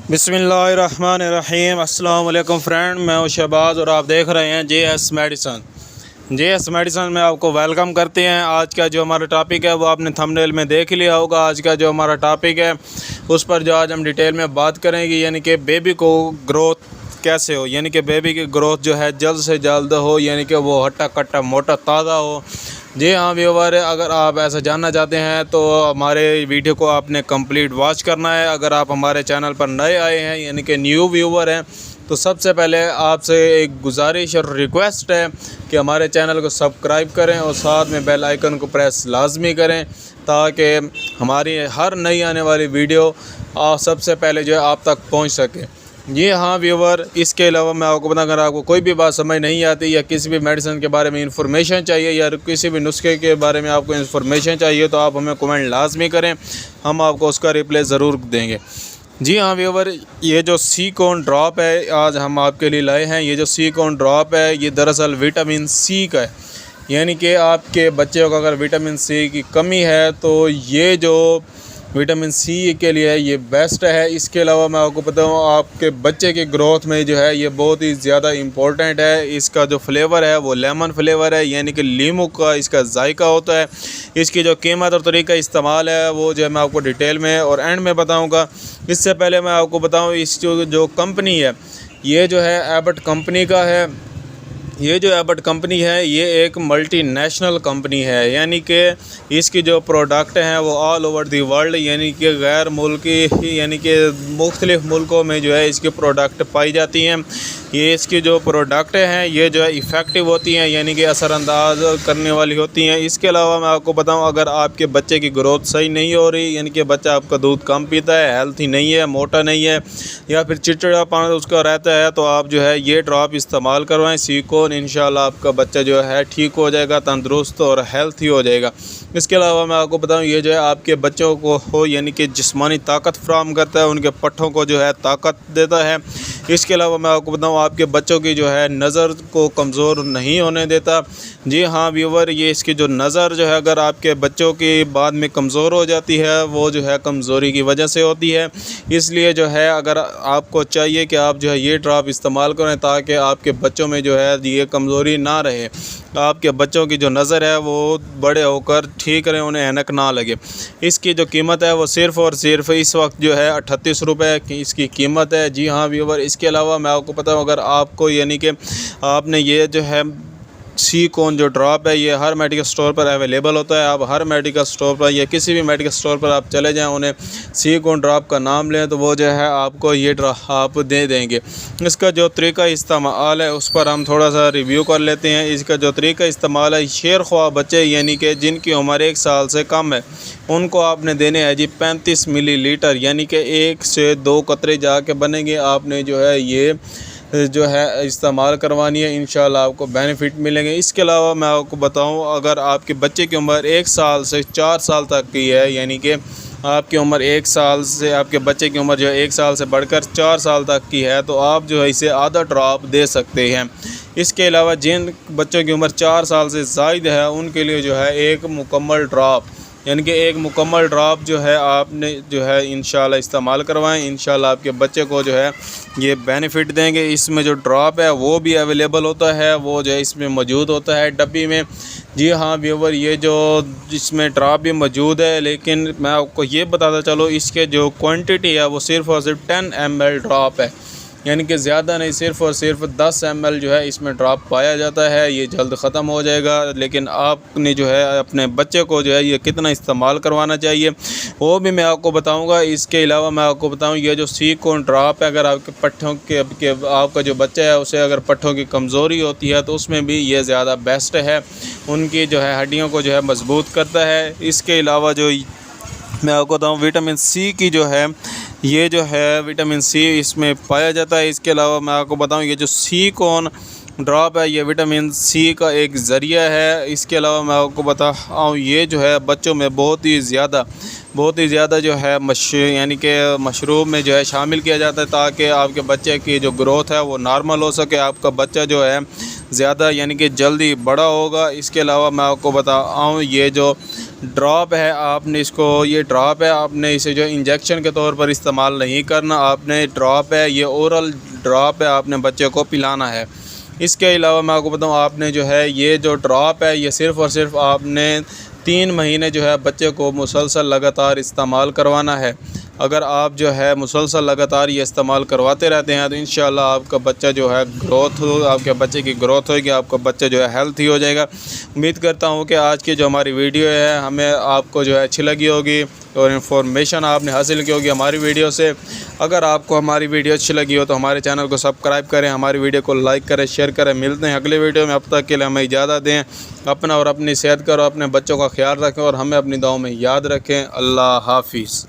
बिस्मिल्लाहिर्रहमानिर्रहीम। अस्सलाम वालेकुम फ्रेंड, मैं हूं शहबाज और आप देख रहे हैं JS मेडिसन। JS मेडिसन में आपको वेलकम करते हैं। आज का जो हमारा टॉपिक है वो आपने थंबनेल में देख लिया होगा। आज का जो हमारा टॉपिक है उस पर जो आज हम डिटेल में बात करेंगे, यानी कि बेबी को ग्रोथ कैसे हो, यानी कि बेबी की ग्रोथ जो है जल्द से जल्द हो, यानी कि वो हट्टा कट्टा मोटा ताज़ा हो। जी हाँ व्यूवर, अगर आप ऐसा जानना चाहते हैं तो हमारे वीडियो को आपने कंप्लीट वॉच करना है। अगर आप हमारे चैनल पर नए आए हैं, यानी कि न्यू व्यूवर हैं, तो सबसे पहले आपसे एक गुजारिश और रिक्वेस्ट है कि हमारे चैनल को सब्सक्राइब करें और साथ में बेल आइकन को प्रेस लाजमी करें, ताकि हमारी हर नई आने वाली वीडियो सबसे पहले जो है आप तक पहुंच सके। जी हाँ व्यूवर, इसके अलावा मैं आपको बता, अगर आपको कोई भी बात समझ नहीं आती या किसी भी मेडिसिन के बारे में इंफॉर्मेशन चाहिए या किसी भी नुस्खे के बारे में आपको इंफॉर्मेशन चाहिए तो आप हमें कमेंट लाजमी करें, हम आपको उसका रिप्लाई ज़रूर देंगे। जी हाँ व्यूवर, ये जो सिकोन ड्रॉप है आज हम आपके लिए लाए हैं। ये जो सिकोन ड्रॉप है ये दरअसल विटामिन सी का है, यानी कि आपके बच्चे को अगर विटामिन सी की कमी है तो ये जो विटामिन सी के लिए ये बेस्ट है। इसके अलावा मैं आपको बताऊँ, आपके बच्चे की ग्रोथ में जो है ये बहुत ही ज़्यादा इम्पोर्टेंट है। इसका जो फ्लेवर है वो लेमन फ्लेवर है, यानी कि लीमू का इसका जायका होता है। इसकी जो कीमत और तरीका इस्तेमाल है वो जो है मैं आपको डिटेल में और एंड में बताऊँगा। इससे पहले मैं आपको बताऊँ, इस जो कंपनी है ये जो है एबट कंपनी का है। ये जो एबट कंपनी है ये एक मल्टीनेशनल कंपनी है, यानी कि इसकी जो प्रोडक्ट हैं वो ऑल ओवर दी वर्ल्ड, यानी कि गैर मुल्की यानी कि मुख्तलिफ़ मुल्कों में जो है इसकी प्रोडक्ट पाई जाती हैं। ये इसकी जो प्रोडक्ट हैं ये जो है इफ़ेक्टिव होती हैं, यानी कि असरअंदाज करने वाली होती हैं। इसके अलावा मैं आपको बताऊं, अगर आपके बच्चे की ग्रोथ सही नहीं हो रही, यानी कि बच्चा आपका दूध कम पीता है, हेल्थी नहीं है, मोटा नहीं है या फिर चिड़चिड़ापन उसका रहता है, तो आप जो है ये ड्रॉप इस्तेमाल करवाएं सिकोन। इंशाल्लाह आपका बच्चा जो है ठीक हो जाएगा, तंदुरुस्त और हेल्थी हो जाएगा। इसके अलावा मैं आपको बताऊं, ये जो है आपके बच्चों को हो यानी कि जिस्मानी ताकत फराहम करता है, उनके पट्ठों को जो है ताकत देता है। इसके अलावा मैं आपको बताऊं, आपके बच्चों की जो है नज़र को कमज़ोर नहीं होने देता। जी हाँ व्यूवर, ये इसकी जो नज़र जो है अगर आपके बच्चों की बाद में कमज़ोर हो जाती है वो जो है कमज़ोरी की वजह से होती है। इसलिए जो है अगर आपको चाहिए कि आप जो है ये ड्रॉप इस्तेमाल करें ताकि आपके बच्चों में जो है ये कमज़ोरी ना रहे, आपके बच्चों की जो नज़र है वो बड़े होकर ठीक रहे, उन्हें ऐनक ना लगे। इसकी जो कीमत है वो सिर्फ़ और सिर्फ इस वक्त जो है 38 रुपये की इसकी कीमत है। जी हाँ व्यूवर, इसके अलावा मैं आपको पता हूँ, अगर आपको यानी कि आपने ये जो है सिकोन जो ड्रॉप है ये हर मेडिकल स्टोर पर अवेलेबल होता है। आप हर मेडिकल स्टोर पर या किसी भी मेडिकल स्टोर पर आप चले जाएं, उन्हें सिकोन ड्रॉप का नाम लें तो वो जो है आपको ये ड्रॉप आप दे देंगे। इसका जो तरीका इस्तेमाल है उस पर हम थोड़ा सा रिव्यू कर लेते हैं। इसका जो तरीका इस्तेमाल है, शेर ख्वाह बच्चे यानी कि जिनकी उम्र 1 साल से कम है उनको आपने देने हैं जी 35 मिलीलीटर, यानी कि 1 से 2 कतरे जाके बनेंगे। आपने जो है ये जो है इस्तेमाल करवानी है, इंशाल्लाह आपको बेनिफिट मिलेंगे। इसके अलावा मैं आपको बताऊं, अगर आपके बच्चे की उम्र 1 साल से 4 साल तक की है, यानी कि आपकी उम्र 1 साल से आपके बच्चे की उम्र जो है 1 साल से बढ़कर 4 साल तक की है, तो आप जो है इसे आधा ड्रॉप दे सकते हैं। इसके अलावा जिन बच्चों की उम्र 4 साल से ज़ायद है उनके लिए जो है एक मुकम्मल ड्रॉप, यानी कि एक मुकम्मल ड्रॉप जो है आपने जो है इंशाल्लाह इस्तेमाल करवाएं। इंशाल्लाह आपके बच्चे को जो है ये बेनिफिट देंगे। इसमें जो ड्रॉप है वो भी अवेलेबल होता है, वो जो है इसमें मौजूद होता है डब्बी में। जी हाँ व्यूवर, ये जो इसमें ड्रॉप भी मौजूद है, लेकिन मैं आपको ये बताता चलो इसके जो क्वांटिटी है वो सिर्फ़ और सिर्फ 10 ml ड्रॉप है, यानी कि ज़्यादा नहीं, सिर्फ़ और सिर्फ 10 ml जो है इसमें ड्रॉप पाया जाता है। ये जल्द ख़त्म हो जाएगा, लेकिन आपने जो है अपने बच्चे को जो है ये कितना इस्तेमाल करवाना चाहिए वो भी मैं आपको बताऊंगा। इसके अलावा मैं आपको बताऊं, ये जो सिकोन ड्रॉप है, अगर आपके पट्ठों के आपका जो बच्चा है उसे अगर पट्ठों की कमज़ोरी होती है तो उसमें भी ये ज़्यादा बेस्ट है, उनकी जो है हड्डियों को जो है मजबूत करता है। इसके अलावा जो मैं आपको बताऊँ, विटामिन सी की जो है ये जो है विटामिन सी इसमें पाया जाता है। इसके अलावा मैं आपको बताऊं, ये जो सिकोन ड्रॉप है, ये विटामिन सी का एक ज़रिया है। इसके अलावा मैं आपको बताऊँ, ये जो है बच्चों में बहुत ही ज़्यादा जो है यानी कि मशरूब में जो है शामिल किया जाता है, ताकि आपके बच्चे की जो ग्रोथ है वो नॉर्मल हो सके, आपका बच्चा जो है ज़्यादा यानी कि जल्दी बड़ा होगा। इसके अलावा मैं आपको बताऊँ, ये जो ड्रॉप है ये ड्रॉप है, आपने इसे जो इंजेक्शन के तौर पर इस्तेमाल नहीं करना। आपने ड्रॉप है, ये ओरल ड्रॉप है, आपने बच्चे को पिलाना है। इसके अलावा मैं आपको बताऊँ, आपने जो है ये जो ड्रॉप है, ये सिर्फ़ और सिर्फ आपने 3 महीने जो है बच्चे को मुसलसल लगातार इस्तेमाल करवाना है। अगर आप जो है मुसलसल लगातार ये इस्तेमाल करवाते रहते हैं तो इंशाल्लाह आपका बच्चा जो है आपके बच्चे की ग्रोथ होगी, आपका बच्चा जो है हेल्थी हो जाएगा। उम्मीद करता हूँ कि आज की जो हमारी वीडियो है हमें आपको जो है अच्छी लगी होगी और इन्फॉर्मेशन आपने हासिल की होगी हमारी वीडियो से। अगर आपको हमारी वीडियो अच्छी लगी हो तो हमारे चैनल को सब्सक्राइब करें, हमारी वीडियो को लाइक करें, शेयर करें। मिलते हैं अगले वीडियो में, अब तक के लिए हमें इजाज़त दें। अपना और अपनी सेहत का और अपने बच्चों का ख्याल रखें और हमें अपनी दुआओं में याद रखें। अल्लाह हाफिज़।